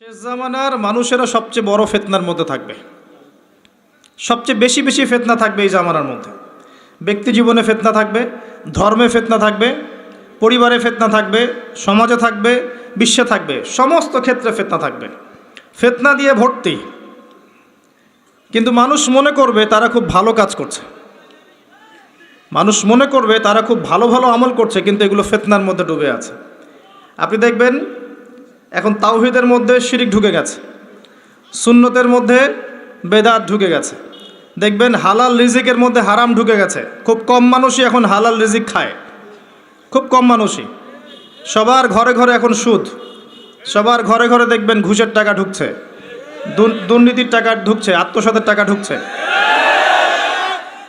শেষ জামানার মানুষেরা সবচেয়ে বড় ফিতনার মধ্যে থাকবে। সবচেয়ে বেশি বেশি ফিতনা থাকবে এই জামানার মধ্যে। ব্যক্তি জীবনে ফিতনা থাকবে, ধর্মে ফিতনা থাকবে, পরিবারে ফিতনা থাকবে, সমাজে থাকবে, বিশ্বে থাকবে, সমস্ত ক্ষেত্রে ফিতনা থাকবে। ফিতনা দিয়ে ভর্তি। কিন্তু মানুষ মনে করবে তারা খুব ভালো কাজ করছে, মানুষ মনে করবে তারা খুব ভালো ভালো আমল করছে, কিন্তু এগুলো ফিতনার মধ্যে ডুবে আছে। আপনি দেখবেন এখন তাওহীদের মধ্যে শিরিক ঢুকে গেছে, সুন্নতের মধ্যে বেদাত ঢুকে গেছে। দেখবেন হালাল রিজিকের মধ্যে হারাম ঢুকে গেছে। খুব কম মানুষই এখন হালাল রিজিক খায়, খুব কম মানুষই। সবার ঘরে ঘরে এখন সুদ, সবার ঘরে ঘরে দেখবেন ঘুষের টাকা ঢুকছে, দুর্নীতির টাকা ঢুকছে, আত্মসাতের টাকা ঢুকছে।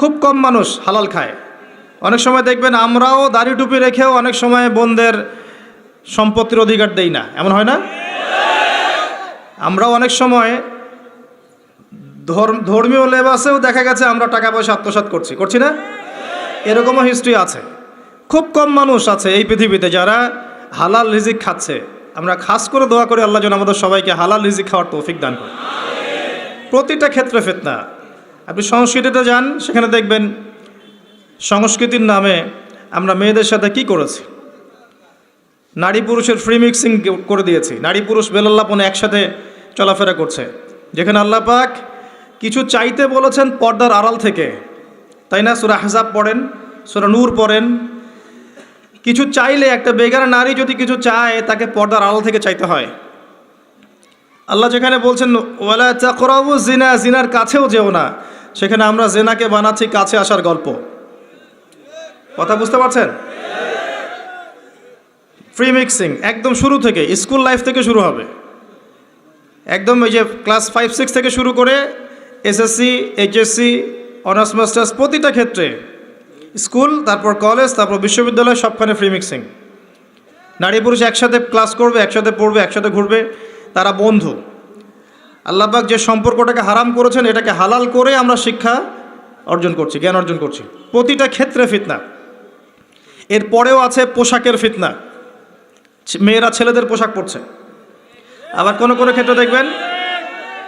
খুব কম মানুষ হালাল খায়। অনেক সময় দেখবেন আমরাও দাড়ি টুপি রেখেও অনেক সময় বোনদের সম্পত্তির অধিকার দেই না, এমন হয় না? আমরাও অনেক সময় ধর্মীয় লেবাসেও দেখা গেছে আমরা টাকা পয়সা আত্মসাৎ করছি না? এরকমও হিস্ট্রি আছে। খুব কম মানুষ আছে এই পৃথিবীতে যারা হালাল রিজিক খাচ্ছে। আমরা খাস করে দোয়া করি আল্লাহ যেন আমাদের সবাইকে হালাল রিজিক খাওয়ার তৌফিক দান করে। প্রতিটা ক্ষেত্রে ফিতনা। আপনি সংস্কৃতিতে যান, সেখানে দেখবেন সংস্কৃতির নামে আমরা মেয়েদের সাথে কি করেছি। নারী পুরুষের ফ্রি মিক্সিং করে দিয়েছি। নারী পুরুষ বেলাল্লাপনে একসাথে চলাফেরা করছে, যেখানে আল্লাহ পাক কিছু চাইতে বলেছেন পর্দার আড়াল থেকে, তাই না? সূরা আহজাব পড়েন, সূরা নূর পড়েন। কিছু চাইলে একটা বেগানা নারী যদি কিছু চায় তাকে পর্দার আড়াল থেকে চাইতে হয়। আল্লাহ যেখানে বলছেন ওয়ালা তাকরাবু জিনা, জিনার কাছেও যেও না, সেখানে আমরা জিনাকে বানাচ্ছি কাছে আসার গল্প। কথা বুঝতে পারছেন? ফ্রি মিক্সিং একদম শুরু থেকে, স্কুল লাইফ থেকে শুরু হবে। একদম এই যে ক্লাস 5-6 থেকে শুরু করে এসএসসি, এইচএসসি, অনার্স মাস্টার্স, প্রতিটা ক্ষেত্রে স্কুল, তারপর কলেজ, তারপর বিশ্ববিদ্যালয়, সবখানে ফ্রি মিক্সিং। নারী পুরুষ একসাথে ক্লাস করবে, একসাথে পড়বে, একসাথে ঘুরবে, তারা বন্ধু। আল্লাহ পাক যে সম্পর্কটাকে হারাম করেছেন এটাকে হালাল করে আমরা শিক্ষা অর্জন করছি, জ্ঞান অর্জন করছি। প্রতিটা ক্ষেত্রে ফিতনা। এরপরেও আছে পোশাকের ফিতনা। মেয়েরা ছেলেদের পোশাক পরছে, আবার কোনো কোনো ক্ষেত্রে দেখবেন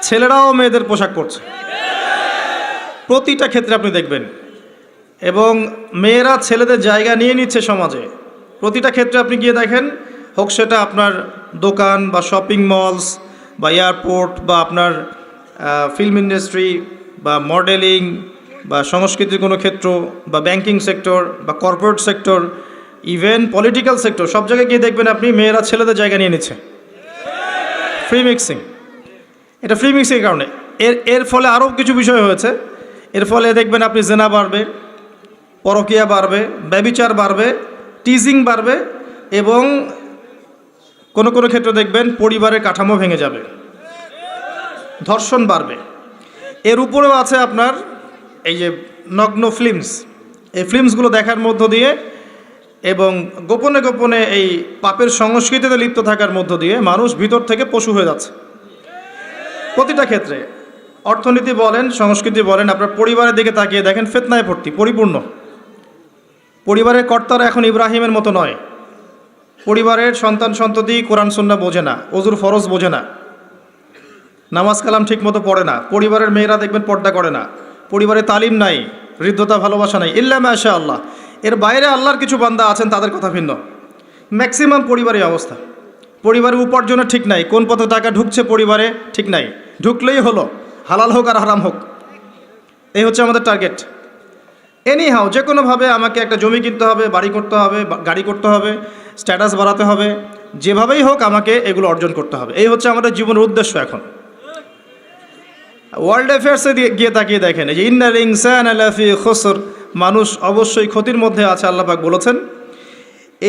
ছেলেরাও মেয়েদের পোশাক পরছে। প্রতিটা ক্ষেত্রে আপনি দেখবেন। এবং মেয়েরা ছেলেদের জায়গা নিয়ে নিচ্ছে সমাজে। প্রতিটা ক্ষেত্রে আপনি গিয়ে দেখেন, হোক সেটা আপনার দোকান বা শপিং মলস বা এয়ারপোর্ট বা আপনার ফিল্ম ইন্ডাস্ট্রি বা মডেলিং বা সংস্কৃতির কোনো ক্ষেত্র বা ব্যাংকিং সেক্টর বা corporate sector, even political sector, সব জায়গায় গিয়ে দেখবেন আপনি মেয়েরা ছেলেদের জায়গা নিয়ে নিচ্ছে। Free mixing. এটা ফ্রি মিক্সিংয়ের কারণে। এর ফলে আরও কিছু বিষয় হয়েছে। এর ফলে দেখবেন আপনি জেনা বাড়বে, পরকীয়া বাড়বে, ব্যভিচার বাড়বে, টিজিং বাড়বে, এবং কোনো কোনো ক্ষেত্রে দেখবেন পরিবারের কাঠামো ভেঙে যাবে, ধর্ষণ বাড়বে। এর উপরেও আছে আপনার এই যে নগ্ন ফিল্মস। এই ফিল্মসগুলো দেখার মধ্য দিয়ে এবং গোপনে গোপনে এই পাপের সংস্কৃতিতে লিপ্ত থাকার মধ্য দিয়ে মানুষ ভিতর থেকে পশু হয়ে যাচ্ছে। প্রতিটা ক্ষেত্রে, অর্থনীতি বলেন, সংস্কৃতি বলেন, আপনার পরিবারের দিকে তাকিয়ে দেখেন, ফিতনায় ভর্তি, পরিপূর্ণ। পরিবারের কর্তারা এখন ইব্রাহিমের মতো নয়। পরিবারের সন্তান সন্ততি কোরআন সুন্নাহ বোঝে না, ওযুর ফরজ বোঝে না, নামাজ কালাম ঠিক মতো পড়ে না। পরিবারের মেয়েরা দেখবেন পর্দা করে না। পরিবারে তালিম নাই, হৃদ্যতা, ভালোবাসা নাই, ইল্লা মাশা আল্লাহ। এর বাইরে আল্লাহর কিছু বান্দা আছেন, তাদের কথা ভিন্ন। ম্যাক্সিমাম পরিবারের অবস্থা। পরিবারের উপার্জনের ঠিক নাই, কোন পথে টাকা ঢুকছে পরিবারে ঠিক নাই। ঢুকলেই হলো, হালাল হোক আর হারাম হোক, এই হচ্ছে আমাদের টার্গেট। এনিহাও যে কোনোভাবে আমাকে একটা জমি কিনতে হবে, বাড়ি করতে হবে, গাড়ি করতে হবে, স্ট্যাটাস বাড়াতে হবে, যেভাবেই হোক আমাকে এগুলো অর্জন করতে হবে। এই হচ্ছে আমাদের জীবনের উদ্দেশ্য। এখন ওয়ার্ল্ড অ্যাফেয়ার্সে গিয়ে তাকিয়ে দেখেন, এই যে ইন্নাল ইনসানা লাফি খুসর, মানুষ অবশ্যই ক্ষতির মধ্যে আছে। আল্লাহ পাক বলেছেন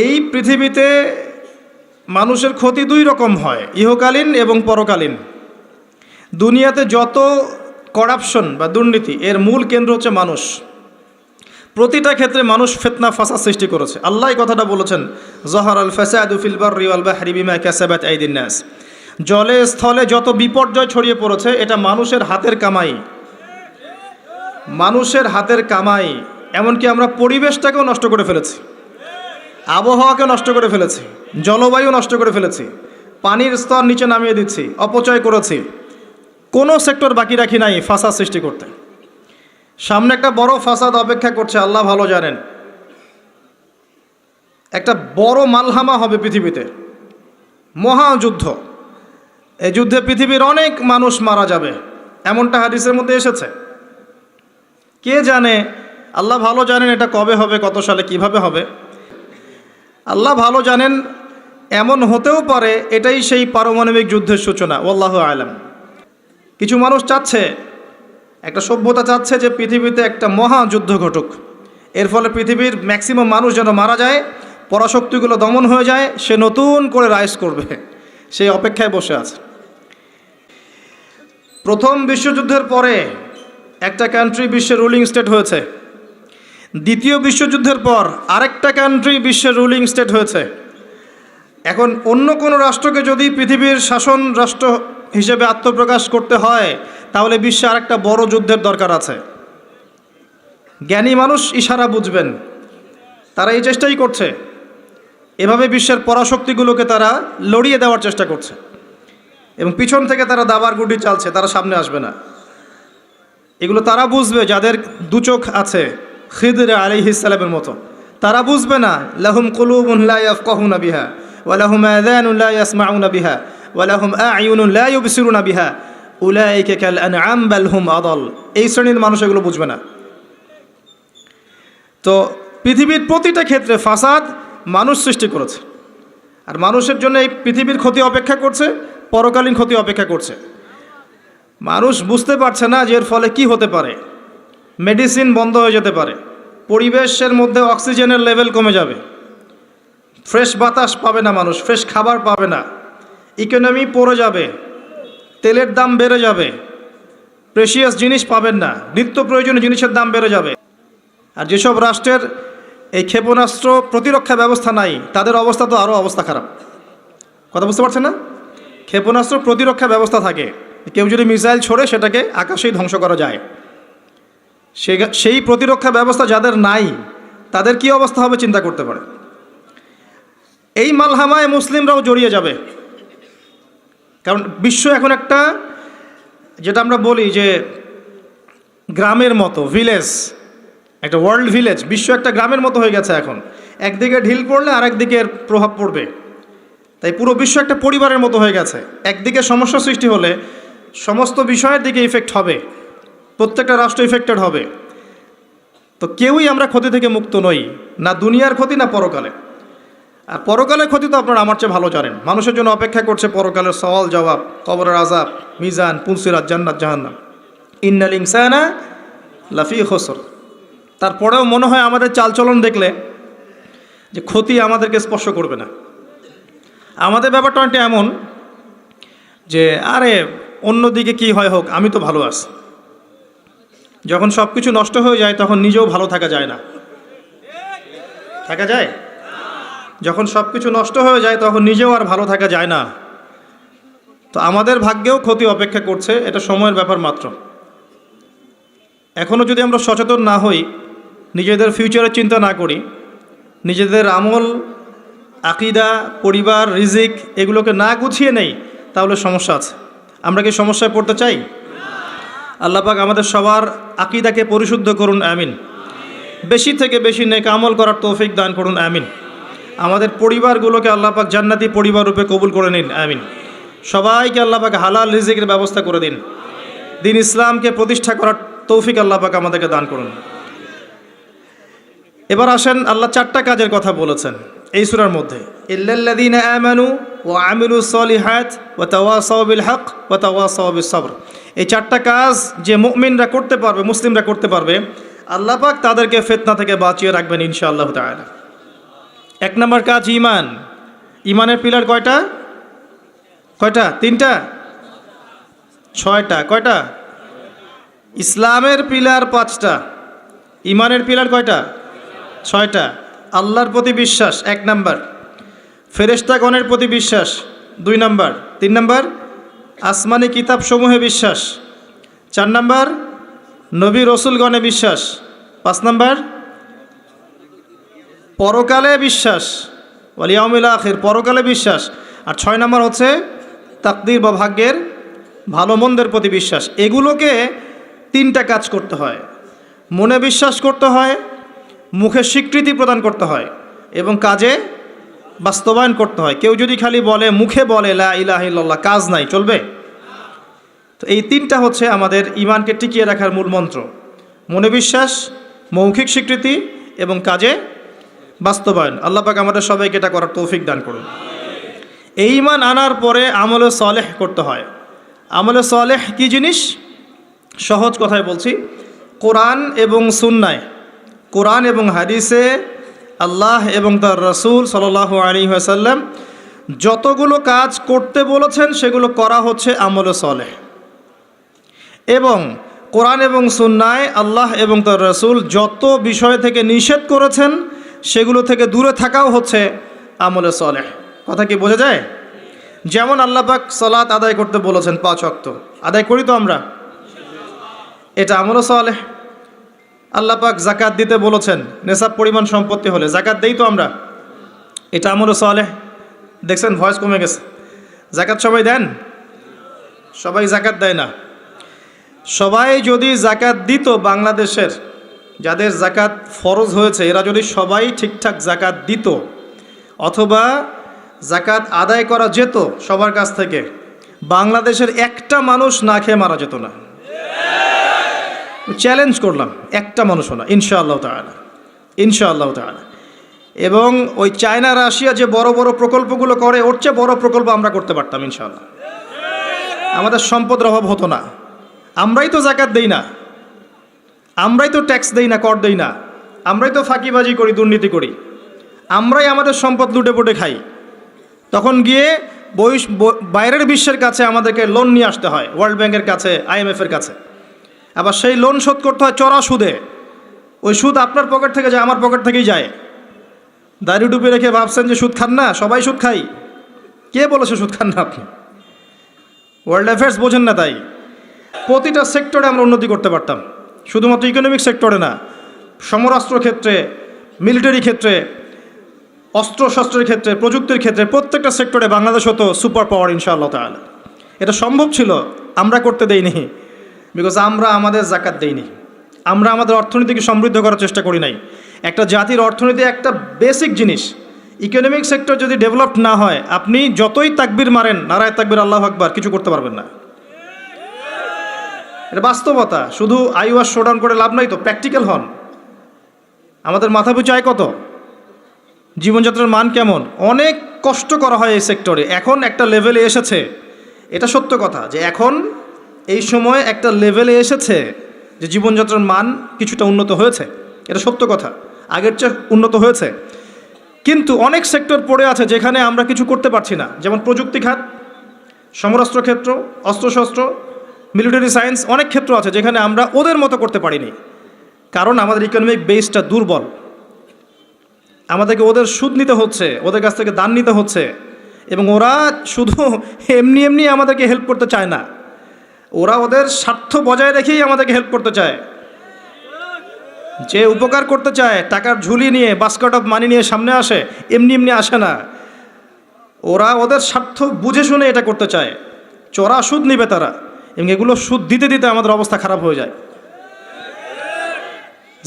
এই পৃথিবীতে মানুষের ক্ষতি দুই রকম হয়, ইহকালীন এবং পরকালীন। দুনিয়াতে যত করাপশন বা দুর্নীতি, এর মূল কেন্দ্র হচ্ছে মানুষ। প্রতিটা ক্ষেত্রে মানুষ ফিতনা ফাসাদ সৃষ্টি করেছে। আল্লাহ এই কথাটা বলেছেন, যহারাল ফাসাদু ফিল বাররি ওয়াল বাহরি বিমা কাসাবাত আইদিন নাস। জলে স্থলে যত বিপর্যয় ছড়িয়ে পড়েছে এটা মানুষের হাতের কামাই, মানুষের হাতের কামাই। এমনকি আমরা পরিবেশটাকেও নষ্ট করে ফেলেছি, আবহাওয়াকে নষ্ট করে ফেলেছি, জলবায়ু নষ্ট করে ফেলেছি, পানির স্তর নিচে নামিয়ে দিচ্ছি, অপচয় করেছি, কোনো সেক্টর বাকি রাখি নাই ফাসাদ সৃষ্টি করতে। সামনে একটা বড় ফাসাদ অপেক্ষা করছে, আল্লাহ ভালো জানেন। একটা বড় মালহামা হবে পৃথিবীতে, মহাযুদ্ধ। এই যুদ্ধে পৃথিবীর অনেক মানুষ মারা যাবে, এমনটা হাদিসের মধ্যে এসেছে। কে জানে, আল্লাহ ভালো জানেন এটা কবে হবে, কত সালে, কিভাবে হবে, আল্লাহ ভালো জানেন। এমন হতেও পারে এটাই সেই পারমাণবিক যুদ্ধের সূচনা, আল্লাহু আলাম। কিছু মানুষ চাচ্ছে, একটা সভ্যতা চাচ্ছে যে পৃথিবীতে একটা মহাযুদ্ধ ঘটুক, এর ফলে পৃথিবীর ম্যাক্সিমাম মানুষ যেন মারা যায়, পরাশক্তিগুলো দমন হয়ে যায়, সে নতুন করে রাইজ করবে, সেই অপেক্ষায় বসে আছে। প্রথম বিশ্বযুদ্ধের পরে একটা কান্ট্রি বিশ্বের রুলিং স্টেট হয়েছে, দ্বিতীয় বিশ্বযুদ্ধের পর আরেকটা কান্ট্রি বিশ্বের রুলিং স্টেট হয়েছে। এখন অন্য কোনো রাষ্ট্রকে যদি পৃথিবীর শাসন রাষ্ট্র হিসেবে আত্মপ্রকাশ করতে হয়, তাহলে বিশ্বে আরেকটা বড় যুদ্ধের দরকার আছে। জ্ঞানী মানুষ ইশারা বুঝবেন, তারা এই চেষ্টাই করছে। এভাবে বিশ্বের পরাশক্তিগুলোকে তারা লড়িয়ে দেওয়ার চেষ্টা করছে, এবং পিছন থেকে তারা দাবার গুটি চালছে, তারা সামনে আসবে না। এগুলো তারা বুঝবে যাদের দু চোখ আছে, খিদর আলাইহিস সালামের মতো। তারা বুঝবে না, লাহুম কুলুবুন লা ইয়াফকাহুনা বিহা ওয়া লাহুম আযানুন লা ইয়াসমাউনা বিহা ওয়া লাহুম আ'য়ুনুন লা ইউবসিরুনা বিহা উলাইকা কাল আনআম বাল হুম আদাল। এই শ্রেণীর মানুষ এগুলো বুঝবে না। তো পৃথিবীর প্রতিটা ক্ষেত্রে ফাসাদ মানুষ সৃষ্টি করেছে, আর মানুষের জন্য এই পৃথিবীর ক্ষতি অপেক্ষা করছে, পরকালীন ক্ষতি অপেক্ষা করছে। মানুষ বুঝতে পারছে না যে এর ফলে কি হতে পারে। মেডিসিন বন্ধ হয়ে যেতে পারে, পরিবেশের মধ্যে অক্সিজেনের লেভেল কমে যাবে, ফ্রেশ বাতাস পাবে না মানুষ, ফ্রেশ খাবার পাবে না, ইকোনমি পড়ে যাবে, তেলের দাম বেড়ে যাবে, প্রেশিয়াস জিনিস পাবেন না, নিত্য প্রয়োজনীয় জিনিসের দাম বেড়ে যাবে। আর যেসব রাষ্ট্রের এই ক্ষেপণাস্ত্র প্রতিরক্ষা ব্যবস্থা নাই, তাদের অবস্থা তো আরও অবস্থা খারাপ। কথা বুঝতে পারছেন না? ক্ষেপণাস্ত্র প্রতিরক্ষা ব্যবস্থা থাকে, কেউ যদি মিসাইল ছোড়ে সেটাকে আকাশেই ধ্বংস করা যায়। সেই প্রতিরক্ষা ব্যবস্থা যাদের নাই, তাদের কি অবস্থা হবে চিন্তা করতে পারে। এই মালহামায় মুসলিমরাও জড়িয়ে যাবে, কারণ বিশ্ব এখন একটা, যেটা আমরা বলি যে গ্রামের মতো, ভিলেজ, একটা ওয়ার্ল্ড ভিলেজ, বিশ্ব একটা গ্রামের মতো হয়ে গেছে এখন। একদিকে ঢিল পড়লে আরেক দিকের প্রভাব পড়বে, তাই পুরো বিশ্ব একটা পরিবারের মতো হয়ে গেছে। একদিকে সমস্যা সৃষ্টি হলে সমস্ত বিষয়ের দিকে ইফেক্ট হবে, প্রত্যেকটা রাষ্ট্র ইফেক্টেড হবে। তো কেউই আমরা ক্ষতি থেকে মুক্ত নই, না দুনিয়ার ক্ষতি না পরকালে। আর পরকালের ক্ষতি তো আপনারা আমার চেয়ে ভালো জানেন। মানুষের জন্য অপেক্ষা করছে পরকালের সওয়াল জবাব, কবরের আযাব, মিজান, পুলসিরাত, জান্নাত, জাহান্নাম। ইন্নাল ইনসানা লাফি খুসর। তারপরেও মনে হয় আমাদের চালচলন দেখলে যে ক্ষতি আমাদেরকে স্পর্শ করবে না। আমাদের ব্যাপারটা অনেকটা এমন যে আরে অন্যদিকে কি হয় হোক, আমি তো ভালো আছি। যখন সব কিছু নষ্ট হয়ে যায় তখন নিজেও ভালো থাকা যায় না। থাকা যায়? যখন সব কিছু নষ্ট হয়ে যায় তখন নিজেও আর ভালো থাকা যায় না। তো আমাদের ভাগ্যেও ক্ষতি অপেক্ষা করছে, এটা সময়ের ব্যাপার মাত্র। এখনও যদি আমরা সচেতন না হই, নিজেদের ফিউচারের চিন্তা না করি, নিজেদের আমল, আকিদা, পরিবার, রিজিক এগুলোকে না গুছিয়ে নেই, তাহলে সমস্যা আছে। আমরা কি সমস্যায় পড়তে চাই? আল্লাহ পাক আমাদের সবার আকিদাকে পরিশুদ্ধ করুন, আমিন। বেশি থেকে বেশি নেক আমল করার তৌফিক দান করুন, আমিন। আমাদের পরিবারগুলোকে আল্লাহ পাক জান্নাতি পরিবার রূপে কবুল করে নিন, আমিন। সবাইকে আল্লাহ পাক হালাল রিজিকের ব্যবস্থা করে দিন। দিন ইসলামকে প্রতিষ্ঠা করার তৌফিক আল্লাহ পাক আমাদেরকে দান করুন। এবার আসেন, আল্লাহ 4টা কাজের কথা বলেছেন এই সূরার মধ্যে। ইল্লাল্লাযীনা আমানু ওয়া আমিলুস সলিহাত ওয়া তাওয়াসাউ বিল হক ওয়া তাওয়াসাউ বিস সবর। এই 4টা কাজ যে মুমিনরা করতে পারবে, মুসলিমরা করতে পারবে, আল্লাহ পাক তাদেরকে ফিতনা থেকে বাঁচিয়ে রাখবেন ইনশাআল্লাহ তাআলা। 1 নম্বর কাজ ঈমান। ঈমানের পিলার কয়টা? 3টা? 6টা? কয়টা? ইসলামের পিলার 5টা, ঈমানের পিলার কয়টা? 6টা। আল্লাহর প্রতি বিশ্বাস 1 নম্বর, ফেরেশতাগণের প্রতি বিশ্বাস 2 নম্বর, 3 নম্বর আসমানি কিতাব সমূহে বিশ্বাস, 4 নম্বর নবী রসুলগণে বিশ্বাস, 5 নম্বর পরকালে বিশ্বাস, ওয়াল ইয়াউমিল আখির, পরকালে বিশ্বাস। আর 6 নম্বর হচ্ছে তাকদীর বা ভাগ্যের ভালো মন্দের প্রতি বিশ্বাস। এগুলোকে 3টা কাজ করতে হয়, মনে বিশ্বাস করতে হয়, মুখে স্বীকৃতি প্রদান করতে হয় এবং কাজে বাস্তবায়ন করতে হয়। কেউ যদি খালি বলে, মুখে বলে লা ইলাহা ইল্লাল্লাহ, কাজ নাই, চলবে? তো এই 3টা হচ্ছে আমাদের ঈমানকে টিকিয়ে রাখার মূল মন্ত্র: মনে বিশ্বাস, মৌখিক স্বীকৃতি এবং কাজে বাস্তবায়ন। আল্লাহ পাক আমাদের সবাইকে এটা করার তৌফিক দান করুন। এই ঈমান আনার পরে আমলে সালেহ করতে হয়। আমলে সালেহ কি জিনিস? সহজ কথায় বলছি, কোরআন এবং সুন্নায়, কোরআন এবং হাদিসে আল্লাহ এবং তার রাসূল সাল্লাল্লাহু আলাইহি ওয়াসাল্লাম যতগুলো কাজ করতে বলেছেন সেগুলো করা হচ্ছে আমলে সালেহ। এবং কোরআন এবং সুন্নায় আল্লাহ এবং তার রাসূল যত বিষয় থেকে নিষেধ করেছেন সেগুলো থেকে দূরে থাকাও হচ্ছে আমলে সালেহ। কথা কি বোঝা যায়? যেমন আল্লাহ পাক সালাত আদায় করতে বলেছেন 5 ওয়াক্ত, আদায় করি তো আমরা, এটা আমলে সালেহ। আল্লাহ পাক যাকাত দিতে বলেছেন, নেসাব পরিমাণ সম্পত্তি হলে যাকাত দেই তো আমরা, এটা আমলে সালেহ। দেখছেন ভয়েস কমে গেছে। যাকাত সবাই দেন? সবাই যাকাত দেয় না। সবাই যদি যাকাত দিত, বাংলাদেশের যাদের যাকাত ফরজ হয়েছে এরা যদি সবাই ঠিকঠাক যাকাত দিত, অথবা যাকাত আদায় করা যেত সবার কাছ থেকে, বাংলাদেশের একটা মানুষ না খেয়ে মারা যেত না। চ্যালেঞ্জ করলাম, একটা মানুষও না, ইনশাআল্লাহ তাআলা, ইনশাআল্লাহ তাআলা। এবং ওই চায়না রাশিয়া যে বড় বড় প্রকল্পগুলো করে, ওর চেয়ে বড় প্রকল্প আমরা করতে পারতাম ইনশাআল্লাহ। আমাদের সম্পদের অভাব হতো না। আমরাই তো যাকাত দেই না, আমরাই তো ট্যাক্স দেই না, কর দেই না, আমরাই তো ফাঁকিবাজি করি, দুর্নীতি করি, আমরাই আমাদের সম্পদ লুটে পুটে খাই। তখন গিয়ে বাইরের বিশ্বের কাছে আমাদেরকে লোন নিয়ে আসতে হয়, ওয়ার্ল্ড ব্যাংকের কাছে, IMF-এর কাছে। আবার সেই লোন শোধ করতে হয় চড়া সুদে। ওই সুদ আপনার পকেট থেকে যায়, আমার পকেট থেকেই যায়। দাড়ি ডুবে রেখে ভাবছেন যে সুদ খান না? সবাই সুদ খাই। কে বলেছে সুদ খান না আপনি? ওয়ার্ল্ড অ্যাফেয়ার্স বোঝেন না তাই। প্রতিটা সেক্টরে আমরা উন্নতি করতে পারতাম, শুধুমাত্র ইকোনমিক সেক্টরে না, সমরাস্ত্র ক্ষেত্রে, মিলিটারি ক্ষেত্রে, অস্ত্রশস্ত্রের ক্ষেত্রে, প্রযুক্তির ক্ষেত্রে, প্রত্যেকটা সেক্টরে বাংলাদেশ হতো সুপার পাওয়ার ইনশাআল্লাহ তাআলা। এটা সম্ভব ছিল, আমরা করতে দেইনি, বিকজ আমরা আমাদের যাকাত দেইনি। আমরা আমাদের অর্থনীতিকে সমৃদ্ধ করার চেষ্টা করি নাই। একটা জাতির অর্থনীতি একটা বেসিক জিনিস। ইকোনমিক সেক্টর যদি ডেভেলপড না হয়, আপনি যতই তাকবীর মারেন, নারায়ে তাকবীর, আল্লাহু আকবার, কিছু করতে পারবেন না। এটা বাস্তবতা। শুধু আইওয়াস শোডাউন করে লাভ নাই তো, প্র্যাকটিক্যাল হন। আমাদের মাথা পিছু আয় কত? জীবনযাত্রার মান কেমন? অনেক কষ্ট করা হয় এই সেক্টরে। এখন একটা লেভেলে এসেছে, এটা সত্য কথা, যে এখন এই সময় একটা লেভেলে এসেছে যে জীবনযাত্রার মান কিছুটা উন্নত হয়েছে, এটা সত্য কথা, আগের চেয়ে উন্নত হয়েছে। কিন্তু অনেক সেক্টর পড়ে আছে যেখানে আমরা কিছু করতে পারছি না, যেমন প্রযুক্তি খাত, সমরাস্ত্র ক্ষেত্র, অস্ত্রশস্ত্র, মিলিটারি সায়েন্স, অনেক ক্ষেত্র আছে যেখানে আমরা ওদের মতো করতে পারিনি, কারণ আমাদের ইকোনমিক বেসটা দুর্বল। আমাদেরকে ওদের সুদ নিতে হচ্ছে, ওদের কাছ থেকে দান নিতে হচ্ছে, এবং ওরা শুধু এমনি এমনি আমাদেরকে হেল্প করতে চায় না, ওরা ওদের স্বার্থ বজায় রেখেই আমাদেরকে হেল্প করতে চায়। যে উপকার করতে চায়, টাকার ঝুলি নিয়ে, বাস্কেট অফ মানি নিয়ে সামনে আসে, এমনি এমনি আসে না। ওরা ওদের স্বার্থ বুঝে শুনে এটা করতে চায়, চড়া সুদ নিবে তারা, এবং এগুলো সুদ দিতে দিতে আমাদের অবস্থা খারাপ হয়ে যায়।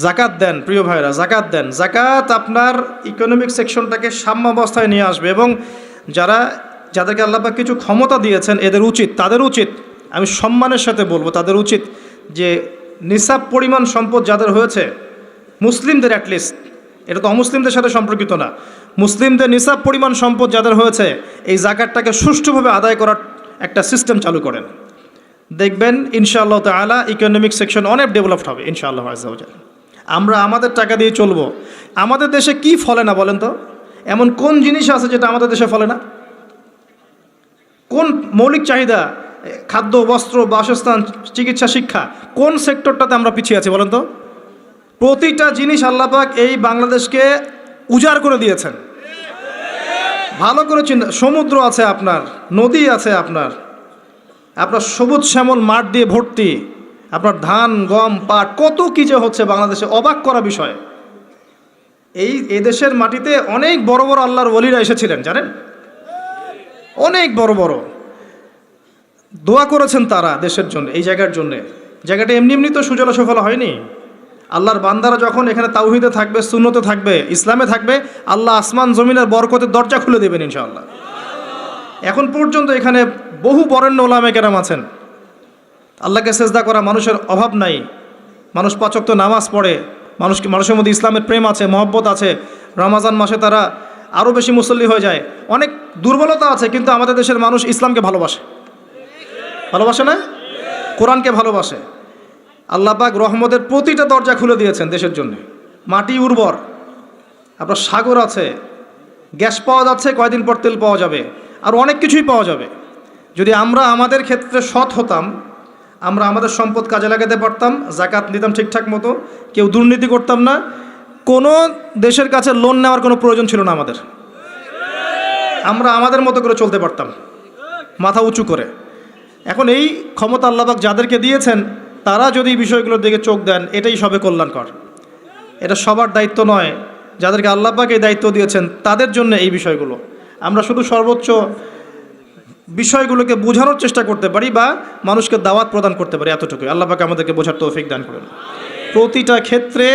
যাকাত দেন প্রিয় ভাইরা, যাকাত দেন। যাকাত আপনার ইকোনমিক সেকশনটাকে সাম্যাবস্থায় নিয়ে আসবে, এবং যাদেরকে আল্লাহ পাক কিছু ক্ষমতা দিয়েছেন তাদের উচিত, আমি সম্মানের সাথে বলবো, তাদের উচিত যে নিসাব পরিমাণ সম্পদ যাদের হয়েছে, মুসলিমদের অ্যাটলিস্ট, এটা তো অমুসলিমদের সাথে সম্পর্কিত না, মুসলিমদের নিসাব পরিমাণ সম্পদ যাদের হয়েছে, এই যাকাতটাকে সুষ্ঠুভাবে আদায় করার একটা সিস্টেম চালু করেন। দেখবেন ইনশাআল্লাহ তাআলা ইকোনমিক সেকশন অনেক ডেভেলপড হবে ইনশাআল্লাহ আযজা ওয়া জাল্লা। আমরা আমাদের টাকা দিয়ে চলবো। আমাদের দেশে কি ফলে না বলেন তো? এমন কোন জিনিস আছে যেটা আমাদের দেশে ফলে না? কোন মৌলিক চাহিদা, খাদ্য, বস্ত্র, বাসস্থান, চিকিৎসা, শিক্ষা, কোন সেক্টরটাতে আমরা পিছিয়ে আছি বলেন তো? প্রতিটা জিনিস আল্লাহ পাক এই বাংলাদেশকে উজাড় করে দিয়েছেন। ভালো করে চিন্তা, সমুদ্র আছে আপনার, নদী আছে আপনার সবুজ শ্যামল মাঠ দিয়ে ভর্তি, আপনার ধান, গম, পাট, কত কি যে হচ্ছে বাংলাদেশে, অবাক করা বিষয়। এই দেশের মাটিতে অনেক বড় বড় আল্লাহর ওলিরা এসেছিলেন, জানেন? অনেক বড় বড় দোয়া করেছেন তারা দেশের জন্য, এই জায়গার জন্যে। জায়গাটা এমনি এমনি তো সুজলা সুফলা হয়নি। আল্লাহর বান্দারা যখন এখানে তাওহীদে থাকবে, সুন্নতে থাকবে, ইসলামে থাকবে, আল্লাহ আসমান জমিনের বরকতের দরজা খুলে দেবেন ইনশাআল্লাহ। এখন পর্যন্ত এখানে বহু বরেণ্য ওলামা কেরাম আছেন। আল্লাহকে সেজদা করা মানুষের অভাব নাই। মানুষ 5 ওয়াক্ত নামাজ পড়ে, মানুষের মধ্যে ইসলামের প্রেম আছে, মহব্বত আছে। রমাজান মাসে তারা আরও বেশি মুসল্লি হয়ে যায়। অনেক দুর্বলতা আছে, কিন্তু আমাদের দেশের মানুষ ইসলামকে ভালোবাসে, ভালোবাসে না? কোরআনকে ভালোবাসে। আল্লাহ পাক রহমতের প্রতিটা দরজা খুলে দিয়েছেন দেশের জন্য। মাটি উর্বর, আপনার সাগর আছে, গ্যাস পাওয়া যাচ্ছে, কয়দিন পর তেল পাওয়া যাবে, আর অনেক কিছুই পাওয়া যাবে। যদি আমরা আমাদের ক্ষেত্রে সৎ হতাম, আমরা আমাদের সম্পদ কাজে লাগাতে পারতাম, জাকাত দিতাম ঠিকঠাক মতো, কেউ দুর্নীতি করতাম না, কোনো দেশের কাছে লোন নেওয়ার কোনো প্রয়োজন ছিল না আমাদের। আমরা আমাদের মতো করে চলতে পারতাম, মাথা উঁচু করে। এখন এই ক্ষমতা আল্লাহ পাক যাদেরকে দিয়েছেন, তারা যদি বিষয়গুলোর দিকে চোখ দেন, এটাই সবে কল্যাণকর। এটা সবার দায়িত্ব নয়। যাদেরকে আল্লাহ পাক এই দায়িত্ব দিয়েছেন তাদের জন্য এই বিষয়গুলো। আমরা শুধু সর্বোচ্চ বিষয়গুলোকে বোঝানোর চেষ্টা করতে পারি বা মানুষকে দাওয়াত প্রদান করতে পারি, এতটুকুই। আল্লাহ পাক আমাদেরকে বোঝার তৌফিক দান করেন। প্রতিটা ক্ষেত্রে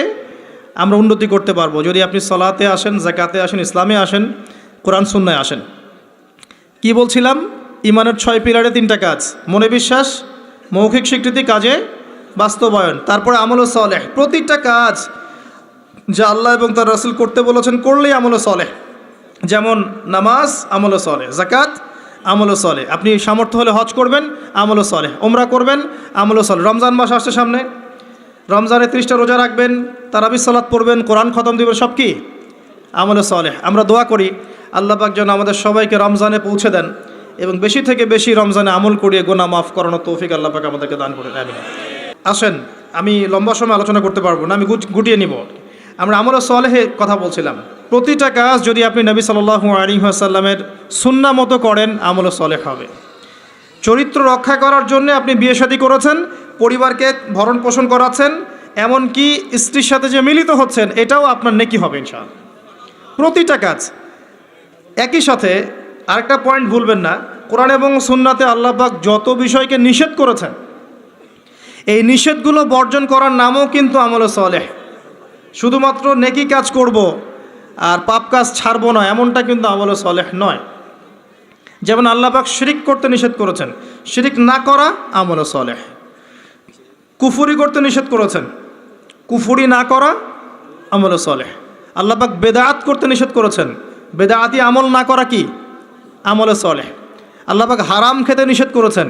আমরা উন্নতি করতে পারবো যদি আপনি সালাতে আসেন, যাকাতে আসেন, ইসলামে আসেন, কোরআন সুন্নায় আসেন। কি বলছিলাম? ইমানের 6 পিলারে 3টা কাজ: মনে বিশ্বাস, মৌখিক স্বীকৃতি, কাজে বাস্তবায়ন, তারপরে আমল সালেহ। প্রতিটা কাজ যা আল্লাহ এবং তার রাসূল করতে বলেছেন করলেই আমল সালেহ। যেমন নামাজ আমল সালেহ, যাকাত আমল সালেহ, আপনি সামর্থ্য হলে হজ করবেন আমল সালেহ, উমরা করবেন আমল সালেহ। রমজান মাস আসছে সামনে, রমজানে 30টা রোজা রাখবেন, তারাবির সালাত পড়বেন, কোরআন খতম দিবেন, সব কি আমল সালেহ। আমরা দোয়া করি আল্লাহ পাক যেন আমাদের সবাইকে রমজানে পৌঁছে দেন এবং বেশি থেকে বেশি রমজানে আমল করিয়ে গুনাহ মাফ করানোর তৌফিক আল্লাহ পাক আমাদেরকে দান করেন, আমিন। আসেন, আমি লম্বা সময় আলোচনা করতে পারবো না, আমি গুটিয়ে নিব। আমরা আমল সালেহের কথা বলছিলাম। প্রতিটা কাজ যদি আপনি নবী সাল্লাল্লাহু আলাইহি ওয়াসাল্লামের সুন্নাহ মতো করেন, আমল সালেহ হবে। চরিত্র রক্ষা করার জন্য আপনি বিয়ে শাদী করেছেন, পরিবারকে ভরণ পোষণ করাচ্ছেন, এমনকি স্ত্রীর সাথে যে মিলিত হচ্ছেন, এটাও আপনার নেকি হবে ইনশাআল্লাহ। প্রতিটা কাজ। একই সাথে আরেকটা পয়েন্ট ভুলবেন না, কোরআন এবং সুন্নাতে আল্লাহ পাক যত বিষয়কে নিষেধ করেছেন, এই নিষেধগুলো বর্জন করার নামও কিন্তু আমল সালেহ। শুধুমাত্র নেকি কাজ করব আর পাপ কাজ ছাড়বো না, এমনটা কিন্তু আমল সালেহ নয়। যেমন আল্লাহ পাক শিরিক করতে নিষেধ করেছেন, শিরিক না করা আমল সালেহ। কুফরি করতে নিষেধ করেছেন, কুফরি না করা আমল সালেহ। আল্লাহ পাক বেদাত করতে নিষেধ করেছেন, বেদাতি আমল না করা কি আমল সালেহ। আল্লাহ পাক হারাম খেতে নিষেধ করেছেন,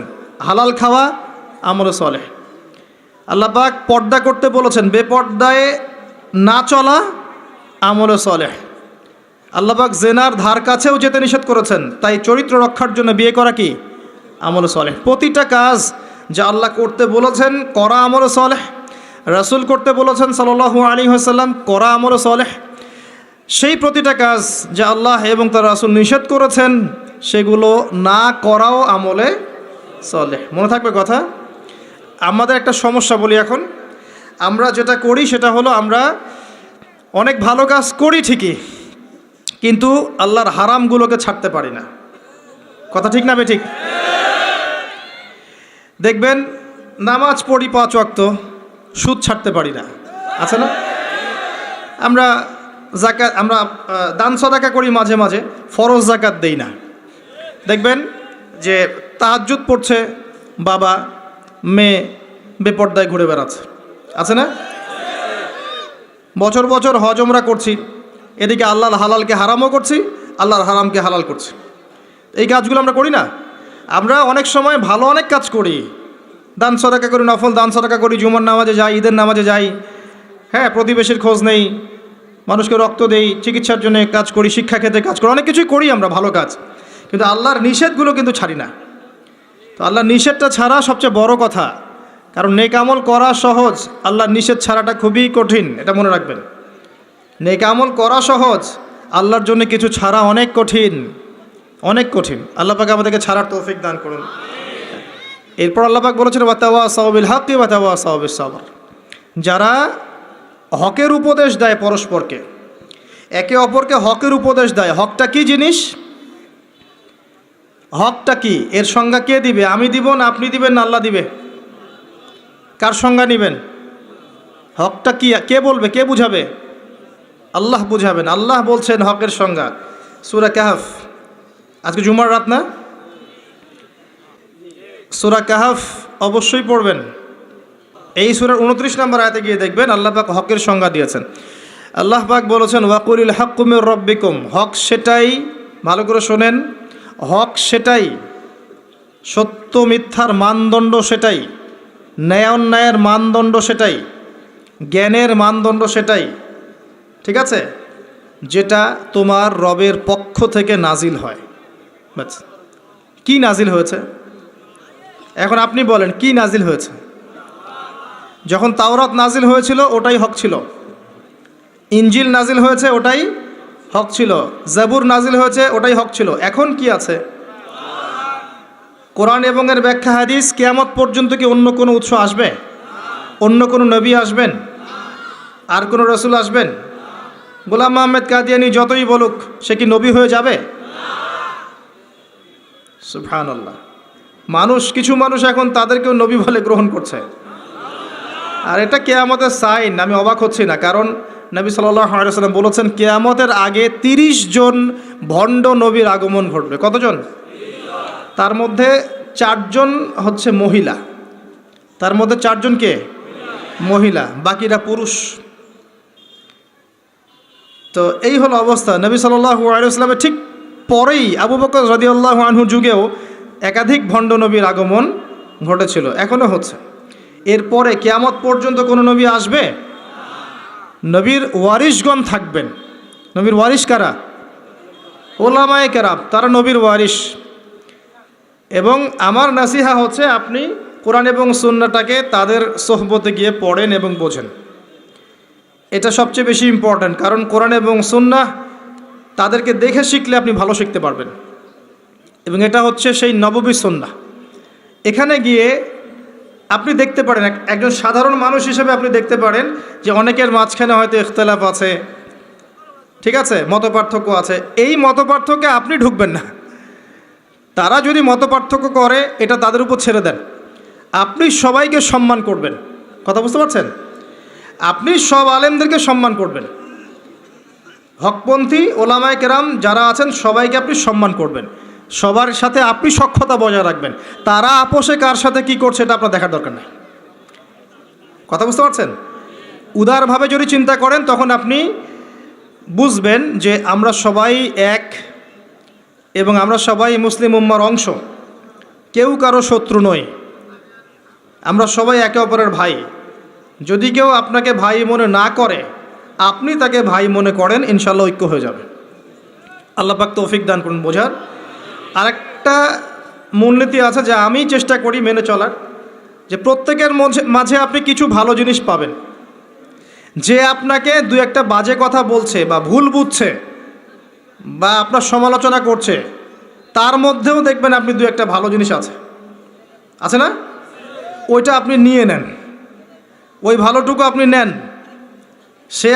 হালাল খাওয়া আমল সালেহ। আল্লাহ পাক পর্দা করতে বলেছেন, বেপর্দায় না চলা আমল সালেহ। আল্লাহ পাক জেনার ধার কাছেও যেতে নিষেধ করেছেন, তাই চরিত্র রক্ষার জন্য বিয়ে করা কি আমল সালেহ। প্রতিটা কাজ যা আল্লাহ করতে বলেছেন করা আমল সালেহ, রাসূল করতে বলেছেন সাল্লাল্লাহু আলাইহি ওয়াসাল্লাম করা আমল সালেহ। সেই প্রতিটা কাজ যা আল্লাহ এবং তার রাসূল নিষেধ করেছেন সেগুলো না করাও আমলে সালেহ। মনে থাকবে কথা। আমাদের একটা সমস্যা বলি এখন, আমরা যেটা করি সেটা হলো আমরা অনেক ভালো কাজ করি ঠিকই, কিন্তু আল্লাহর হারামগুলোকে ছাড়তে পারি না। কথা ঠিক না বেঠিক? দেখবেন নামাজ পড়ি 5 ওয়াক্ত, সুদ ছাড়তে পারি না, আছে না? আমরা যাকাত, আমরা দান সদাকা করি মাঝে মাঝে, ফরজ যাকাত দেই না। দেখবেন যে তাহাজ্জুদ পড়ছে বাবা, মেয়ে বেপর্দায় ঘুরে বেড়াচ্ছে, আছে না? বছর বছর হজ ওমরা করছি, এদিকে আল্লাহর হালালকে হারামও করছি, আল্লাহর হারামকে হালাল করছি। এই কাজগুলো আমরা করি না। আমরা অনেক সময় ভালো অনেক কাজ করি, দান সদাকা করি, নফল দান সদাকা করি, জুমার নামাজে যাই, ঈদের নামাজে যাই, হ্যাঁ, প্রতিবেশীর খোঁজ নেই, মানুষকে রক্ত দেই, চিকিৎসার জন্য কাজ করি, শিক্ষা ক্ষেত্রে কাজ করি, অনেক কিছুই করি আমরা ভালো কাজ, কিন্তু আল্লাহর নিষেধগুলো কিন্তু ছাড়ি না। তো আল্লাহর নিষেধটা ছাড়া সবচেয়ে বড় কথা, কারণ নেক আমল করা সহজ, আল্লাহর নিষেধ ছাড়াটা খুবই কঠিন, এটা মনে রাখবেন। নেক আমল করা সহজ, আল্লাহর জন্য কিছু ছাড়া অনেক কঠিন, অনেক কঠিন। আল্লাহ পাক আমাদেরকে ছাড়ার তৌফিক দান করুন। এরপর আল্লাহ পাক বলেছেন ওয়াতাওয়াসাউ বিল হাক্কি ওয়াতাওয়াসাউ বিস সাবর। যারা হকের উপদেশ দেয় পরস্পরকে, একে অপরকে হকের উপদেশ দেয়। হকটা কি জিনিস? হকটা কি, এর সংজ্ঞা কে দিবে? আমি দিব না আপনি দিবেন না আল্লাহ দিবে? কার সংজ্ঞা নেবেন? হকটা কি কে বলবে, কে বুঝাবে? আল্লাহ বুঝাবেন। আল্লাহ বলছেন হকের সংজ্ঞা, সূরা কাহফ। আজকে জুমার রাত না? সূরা কাহফ অবশ্যই পড়বেন। এই সূরার 29 নম্বর আয়াতে গিয়ে দেখবেন আল্লাহ পাক হকের সংজ্ঞা দিয়েছেন। আল্লাহ পাক বলেছেন ওয়াকুলিল হাক্কু মির রাব্বিকুম, হক সেটাই, ভালো করে শোনেন, হক সেটাই, সত্য মিথ্যার মানদণ্ড সেটাই, ন্যায় অন্যায়ের মানদণ্ড সেটাই, জ্ঞানের মানদণ্ড সেটাই, ঠিক আছে, যেটা তোমার রবের পক্ষ থেকে নাজিল হয়। বাস, কি নাজিল হয়েছে? এখন আপনি বলেন কি নাজিল হয়েছে? যখন তাওরাত নাজিল হয়েছিল ওটাই হক ছিল, ইনজিল নাজিল হয়েছে ওটাই হক ছিল, জাবুর নাজিল হয়েছে ওটাই হক ছিল। এখন কি আছে? কোরআন এবং এর ব্যাখ্যা হাদিস। কিয়ামত পর্যন্ত কি অন্য কোনো উৎস আসবে? অন্য কোনো নবী আসবেন? আর কোনো রসুল আসবেন? গোলাম আহমেদ কাদিয়ানি যতই বলুক, সে কি নবী হয়ে যাবে? সুবহানাল্লাহ। মানুষ, কিছু মানুষ এখন তাদেরকেও নবী বলে গ্রহণ করছে। আর এটা কিয়ামতের সাইন। আমি অবাক হচ্ছি না, কারণ নবী সাল্লাল্লাহু আলাইহি ওয়াসাল্লাম বলেছেন কিয়ামতের আগে 30 জন ভণ্ড নবীর আগমন ঘটবে। কতজন? তার মধ্যে 4 জন হচ্ছে মহিলা। তার মধ্যে 4 জন কে? মহিলা, বাকিরা পুরুষ। তো এই হলো অবস্থা। নবী সাল্লাল্লাহু আলাইহি ওয়াসাল্লামের ঠিক পরেই আবু বকর রাদিয়াল্লাহু আনহু যুগেও একাধিক ভণ্ড নবীর আগমন ঘটেছিল, এখনও হচ্ছে। এরপরে কিয়ামত পর্যন্ত কোনো নবী আসবে? নবীর ওয়ারিশগণ থাকবেন। নবীর ওয়ারিশ কারা? ওলামায়ে কেরাম, তারা নবীর ওয়ারিশ। এবং আমার নাসিহা হচ্ছে আপনি কোরআন এবং সুন্নাহটাকে তাদের সোহবতে গিয়ে পড়েন এবং বোঝেন। এটা সবচেয়ে বেশি ইম্পর্ট্যান্ট, কারণ কোরআন এবং সুন্নাহ তাদেরকে দেখে শিখলে আপনি ভালো শিখতে পারবেন। এবং এটা হচ্ছে সেই নববী সুন্নাহ। এখানে গিয়ে আপনি দেখতে পারেন, একজন সাধারণ মানুষ হিসেবে আপনি দেখতে পারেন যে অনেকের মাঝখানে হয়তো ইখতিলাফ আছে, ঠিক আছে, মতপার্থক্য আছে। এই মতপার্থক্যে আপনি ঢুকবেন না। তারা যদি মতপার্থক্য করে এটা তাদের উপর ছেড়ে দেন। আপনি সবাইকে সম্মান করবেন। কথা বুঝতে পারছেন? আপনি সব আলেমদেরকে সম্মান করবেন। হকপন্থী ওলামায়ে কেরাম যারা আছেন সবাইকে আপনি সম্মান করবেন। সবার সাথে আপনি সখ্যতা বজায় রাখবেন। তারা আপোষে কার সাথে কি করছে এটা আপনার দেখার দরকার নেই। কথা বুঝতে পারছেন? উদারভাবে যদি চিন্তা করেন তখন আপনি বুঝবেন যে আমরা সবাই এক এবং আমরা সবাই মুসলিম উম্মার অংশ, কেউ কারো শত্রু নই, আমরা সবাই একে অপরের ভাই। যদি কেউ আপনাকে ভাই মনে না করে, আপনি তাকে ভাই মনে করেন, ইনশাআল্লাহ ঐক্য হয়ে যাবে। আল্লাহ পাক তৌফিক দান করুন বোঝার। আরেকটা মূলনীতি আছে যা আমি চেষ্টা করি মেনে চলার, যে প্রত্যেকের মাঝে আপনি কিছু ভালো জিনিস পাবেন। যে আপনাকে দু একটা বাজে কথা বলছে বা ভুল বুঝছে বা আপনার সমালোচনা করছে, তার মধ্যেও দেখবেন আপনি দু একটা ভালো জিনিস আছে না? ওইটা আপনি নিয়ে নেন, ওই ভালোটুকু আপনি নেন। সে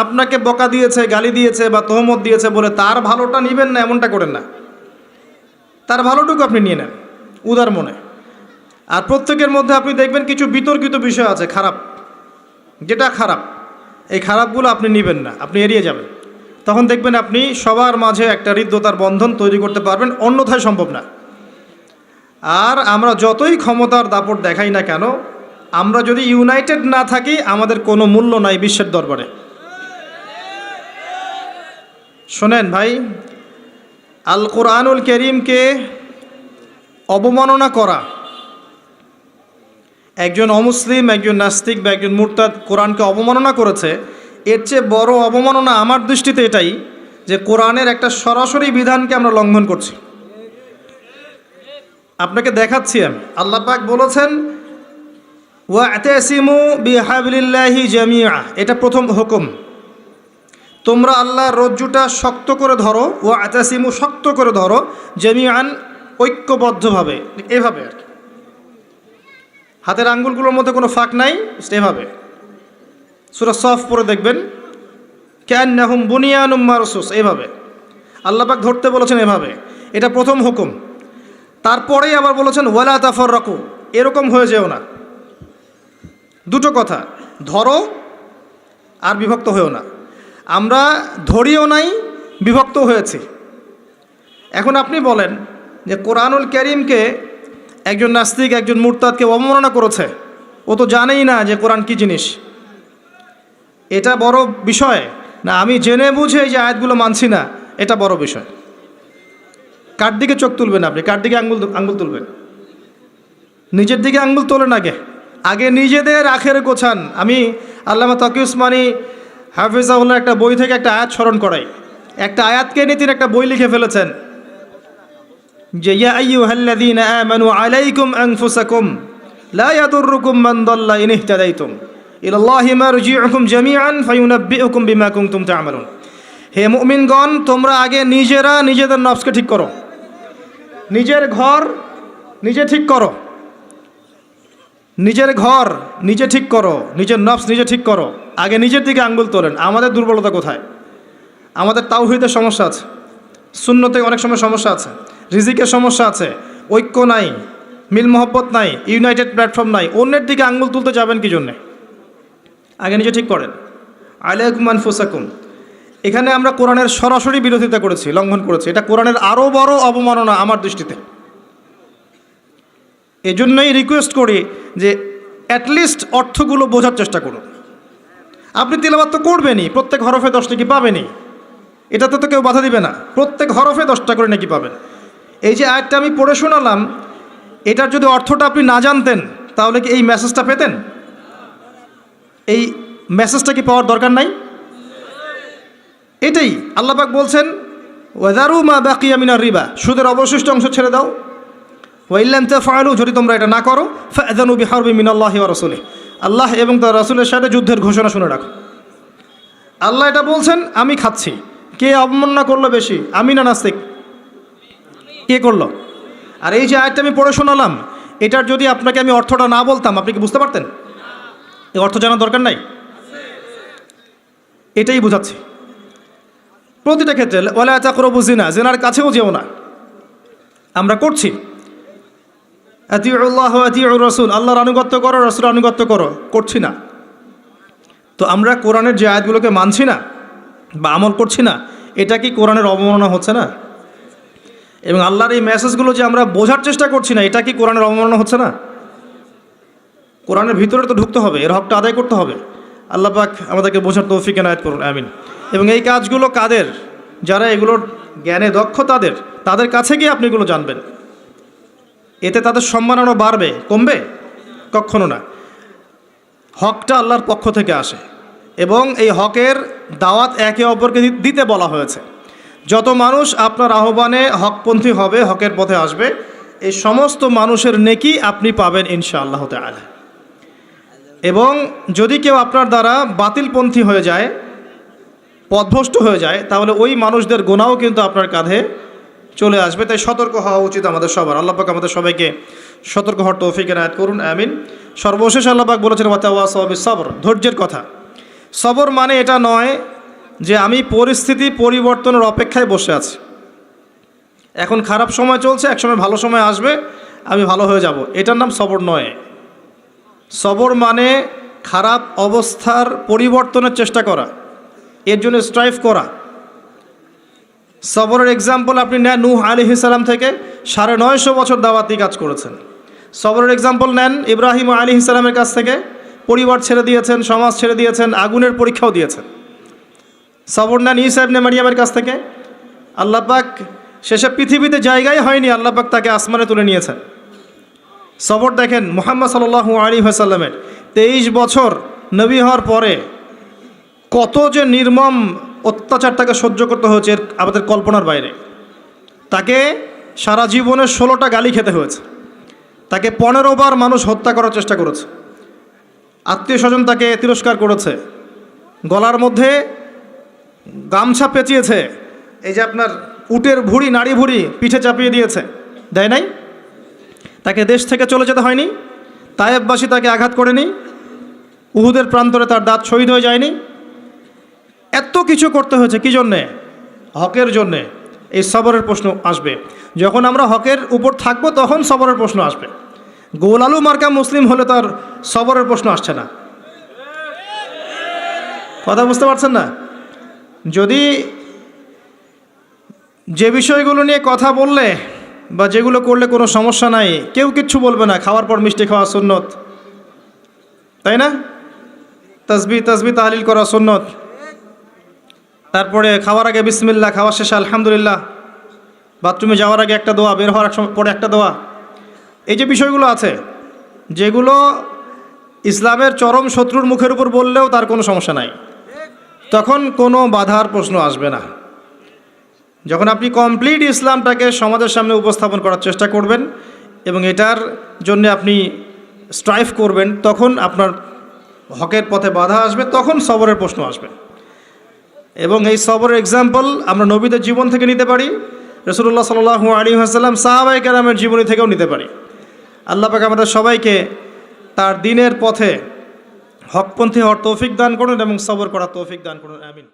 আপনাকে বকা দিয়েছে, গালি দিয়েছে বা তহমত দিয়েছে বলে তার ভালোটা নেবেন না, এমনটা করেন না। তার ভালোটুকু আপনি নিয়ে নেন উদার মনে। আর প্রত্যেকের মধ্যে আপনি দেখবেন কিছু বিতর্কিত বিষয় আছে, খারাপ, যেটা খারাপ, এই খারাপগুলো আপনি নেবেন না, আপনি এড়িয়ে যাবেন। তখন দেখবেন আপনি সবার মাঝে একটা হৃদ্যতার বন্ধন তৈরি করতে পারবেন, অন্যথায় সম্ভব না। আর আমরা যতই ক্ষমতার দাপট দেখাই না কেন, আমরা যদি ইউনাইটেড না থাকি আমাদের কোনো মূল্য নাই বিশ্বের দরবারে। শোনেন ভাই, আল কোরআনুল কারীমকে অবমাননা করা, একজন অমুসলিম, একজন নাস্তিক বা একজন মুরতাদ কোরআনকে অবমাননা করেছে, এর চেয়ে বড় অবমাননা আমার দৃষ্টিতে এটাই যে কোরআনের একটা সরাসরি বিধানকে আমরা লঙ্ঘন করছি। আপনাকে দেখাচ্ছি আমি। আল্লাহ পাক বলেছেন ওয়া'তাসিমু বিহাবলিল্লাহি জামিআ, এটা প্রথম হুকুম। তোমরা আল্লাহর রজ্জুটা শক্ত করে ধরো, ওয়া'তাসিমু, শক্ত করে ধরো, জামিআন, ঐক্যবদ্ধভাবে, এভাবে আর কি। হাতের আঙ্গুলগুলোর মধ্যে কোনো ফাঁক নাই, এভাবে। সূরা সফ পড়ে দেখবেন, কান্নাহুম বুনিয়ানুম মারসুস, এভাবে আল্লাহ পাক ধরতে বলেছেন, এভাবে। এটা প্রথম হুকুম। তারপরেই আবার বলেছেন ওয়ালা তাফাররাকু, এরকম হয়ে যেও না। দুটো কথা, ধরো আর বিভক্ত হয়েও না। আমরা ধরিও নাই, বিভক্ত হয়েছি। এখন আপনি বলেন যে কোরআনুল কারীমকে একজন নাস্তিক, একজন মুরতাদকে অবমাননা করেছে, ও তো জানেই না যে কোরআন কী জিনিস। এটা বড় বিষয় না আমি জেনে বুঝে এই যে আয়াতগুলো মানছি না, এটা বড় বিষয়? কার দিকে চোখ তুলবেন আপনি? কার দিকে আঙ্গুল তুলবেন? নিজের দিকে আঙ্গুল তোলেন আগে। আগে নিজেদের আখেরে গোছান। আমি আল্লামা তকি উসমানী হাফিজাহুল্লাহ একটা বই থেকে একটা আয়াত স্মরণ করাই। একটা আয়াতকে নিয়ে তিনি একটা বই লিখে ফেলেছেন যে ইয়া আইয়ুহাল্লাযীনা আমানু আলাইকুম আনফুসাকুম লা ইয়াদুররুকুম মান দাল্লা ইন ইহতাদাইতুম ইলাল্লাহি মারজিউকুম জামিআন ফায়ুনাব্বিউকুম বিমা কুনতুম তা'মালুন। হে মুমিনগণ, তোমরা আগে নিজেরা নিজেদের নফসকে ঠিক করো, নিজের ঘর নিজে ঠিক করো, নিজের ঘর নিজে ঠিক করো, নিজের নফস নিজে ঠিক করো। আগে নিজের দিকে আঙ্গুল তোলেন। আমাদের দুর্বলতা কোথায়? আমাদের তাওহীদের সমস্যা আছে, সুন্নতে অনেক সময় সমস্যা আছে, রিজিকের সমস্যা আছে, ঐক্য নাই, মিল মহব্বত নাই, ইউনাইটেড প্ল্যাটফর্ম নাই। অন্যের দিকে আঙ্গুল তুলতে যাবেন কি জন্যে? আগে নিজে ঠিক করেন। আলাইকুম আনফুসাকুম, এখানে আমরা কোরআনের সরাসরি বিরোধিতা করেছি, লঙ্ঘন করেছি। এটা কোরআনের আরও বড় অবমাননা আমার দৃষ্টিতে। এজন্যই রিকোয়েস্ট করি যে অ্যাটলিস্ট অর্থগুলো বোঝার চেষ্টা করুন। আপনি তিলাওয়াত তো করবেনই, প্রত্যেক হরফে 10 নাকি পাবেনই, এটাতে তো কেউ বাধা দিবে না। প্রত্যেক হরফে 10টা করে নাকি পাবেন। এই যে আয়াতটা আমি পড়ে শোনালাম, এটার যদি অর্থটা আপনি না জানতেন তাহলে কি এই মেসেজটা পেতেন? এই মেসেজটা কি পাওয়ার দরকার নাই? এটাই আল্লাহ পাক বলছেন ওয়াযারু মা বাকিয়া মিনার রিবা, সুদের অবশিষ্ট অংশ ছেড়ে দাও। ওয়া ইল্লাম তাফআলু, যদি তোমরা এটা না করো ফাআযানু বিহারবিন মিনাল্লাহি ওয়া রাসূলিহি, আল্লাহ এবং তার রাসূলের সাথে যুদ্ধের ঘোষণা শুনে রাখো। আল্লাহ এটা বলছেন, আমি খাচ্ছি। কে অবমাননা করলো বেশি, আমি না নাস্তিক? কে করলো? আর এই যে আয়াতটা আমি পড়ে শোনালাম, এটার যদি আপনাকে আমি অর্থটা না বলতাম, আপনি কি বুঝতে পারতেন? এই অর্থ জানার দরকার নাই? এটাই বুঝাচ্ছি। প্রতিটা ক্ষেত্রে ওয়ালা তাকরাবু জিনা, জিনার কাছেও যেও না। আমরা করছি। আতিউল্লাহ ওয়া আতিউর রাসূল, আল্লাহর আনুগত্য করো, রাসূলের আনুগত্য করো, করছি না। তো আমরা কোরআনের যে আয়াতগুলোকে মানছি না বা আমল করছি না, এটা কি কোরআনের অবমাননা হচ্ছে না? এবং আল্লাহর এই মেসেজগুলো যে আমরা বোঝার চেষ্টা করছি না, এটা কি কোরআনের অবমাননা হচ্ছে না? কোরআনের ভিতরে তো ঢুকতে হবে, এর হকটা আদায় করতে হবে। আল্লাহ পাক আমাদেরকে বোঝার তৌফিক এনায়েত করুন, আমিন। এবং এই কাজগুলো কাদের? যারা এগুলোর জ্ঞানে দক্ষ, তাদের কাছে গিয়ে আপনি এগুলো জানবেন। এতে তাদের সম্মান আরও বাড়বে, কমবে? কখনো না। হকটা আল্লাহর পক্ষ থেকে আসে এবং এই হকের দাওয়াত একে অপরকে দিতে বলা হয়েছে। যত মানুষ আপনার আহ্বানে হকপন্থী হবে, হকের পথে আসবে, এই সমস্ত মানুষের নেকি আপনি পাবেন ইনশাআল্লাহ তাআলা। এবং যদি কেউ আপনার দ্বারা বাতিলপন্থী হয়ে যায়, পথভ্রষ্ট হয়ে যায়, তাহলে ওই মানুষদের গুনাহও কিন্তু আপনার কাঁধে চলে আসবে। তাই সতর্ক হওয়া উচিত আমাদের সবার। আল্লাহ পাক আমাদের সবাইকে সতর্ক হওয়ার তৌফিক এনায়েত করুন, আমিন। সর্বশেষ আল্লাহ পাক বলেছেন ওয়াতাওয়াসাউ বিস-সবর, ধৈর্যের কথা। সবর মানে এটা নয় যে আমি পরিস্থিতি পরিবর্তনের অপেক্ষায় বসে আছি, এখন খারাপ সময় চলছে, একসময় ভালো সময় আসবে, আমি ভালো হয়ে যাব, এটার নাম সবর নয়। সবর মানে খারাপ অবস্থার পরিবর্তনের চেষ্টা করা, এর জন্য স্ট্রাইভ করা। সবরের এক্সাম্পল আপনি নেন নূহ আলাইহিস সালাম থেকে 950 বছর দাওয়াতি কাজ করেছেন। সবরের এক্সাম্পল নেন ইব্রাহিম আলাইহিস সালামের কাছ থেকে, পরিবার ছেড়ে দিয়েছেন, সমাজ ছেড়ে দিয়েছেন, আগুনের পরীক্ষাও দিয়েছেন। সবর নেন ঈসা ইবনে মারইয়ামের কাছ থেকে, আল্লাহ পাক শেষে পৃথিবীতে জায়গাই হয়নি, আল্লাহ পাক তাকে আসমানে তুলে নিয়েছেন। সবর দেখেন মুহাম্মদ সাল্লাল্লাহু আলাইহি ওয়াসাল্লামের 23 বছর নবী হওয়ার পরে কত যে নির্মম অত্যাচার তাকে সহ্য করতে হয়েছে, আমাদের কল্পনার বাইরে। তাকে সারা জীবনে 16টা গালি খেতে হয়েছে, তাকে 15 বার মানুষ হত্যা করার চেষ্টা করেছে, আত্মীয় স্বজন তাকে তিরস্কার করেছে, গলার মধ্যে গামছা পেঁচিয়েছে, এই যে আপনার উটের ভুঁড়ি, নাড়ি ভুঁড়ি পিঠে চাপিয়ে দিয়েছে, দেয় নাই? তাকে দেশ থেকে চলে যেতে হয়নি, তায়েববাসী তাকে আঘাত করেনি, উহুদের প্রান্তরে তার দাঁত শহীদ হয়ে যায়নি। এত কিছু করতে হয়েছে কি জন্যে? হকের জন্যে। এই সবরের প্রশ্ন আসবে। যখন আমরা হকের উপর থাকবো তখন সবরের প্রশ্ন আসবে। গোল আলু মার্কা মুসলিম হলে তার সবরের প্রশ্ন আসছে না। কথা বুঝতে পারছেন না? যদি যে বিষয়গুলো নিয়ে কথা বললে বা যেগুলো করলে কোনো সমস্যা নাই, কেউ কিচ্ছু বলবে না, খাওয়ার পর মিষ্টি খাওয়া সুন্নত, তাই না? তাসবিহ তাহলিল করা সুন্নত, তারপরে খাওয়ার আগে বিসমিল্লাহ, খাওয়ার শেষে আলহামদুলিল্লাহ, বাথরুমে যাওয়ার আগে একটা দোয়া, বের হওয়ার পরে একটা দোয়া। এই যে বিষয়গুলো আছে, যেগুলো ইসলামের চরম শত্রুর মুখের উপর বললেও তার কোনো সমস্যা নাই, তখন কোনো বাধার প্রশ্ন আসবে না। যখন আপনি কমপ্লিট ইসলামটাকে সমাজের সামনে উপস্থাপন করার চেষ্টা করবেন এবং এটার জন্য আপনি স্ট্রাইভ করবেন, তখন আপনার হকের পথে বাধা আসবে, তখন সবরের প্রশ্ন আসবে। এবং এই সবরের এক্সাম্পল আমরা নবীদের জীবন থেকে নিতে পারি, রাসূলুল্লাহ সাল্লাল্লাহু আলাইহি ওয়াসাল্লাম সাহাবায়ে কেরামের জীবনী থেকেও নিতে পারি। আল্লাহ পাক আমাদের সবাইকে তার দ্বীনের পথে হকপন্থী হওয়ার তৌফিক দান করুন এবং সবর করার তৌফিক দান করুন। আমিন।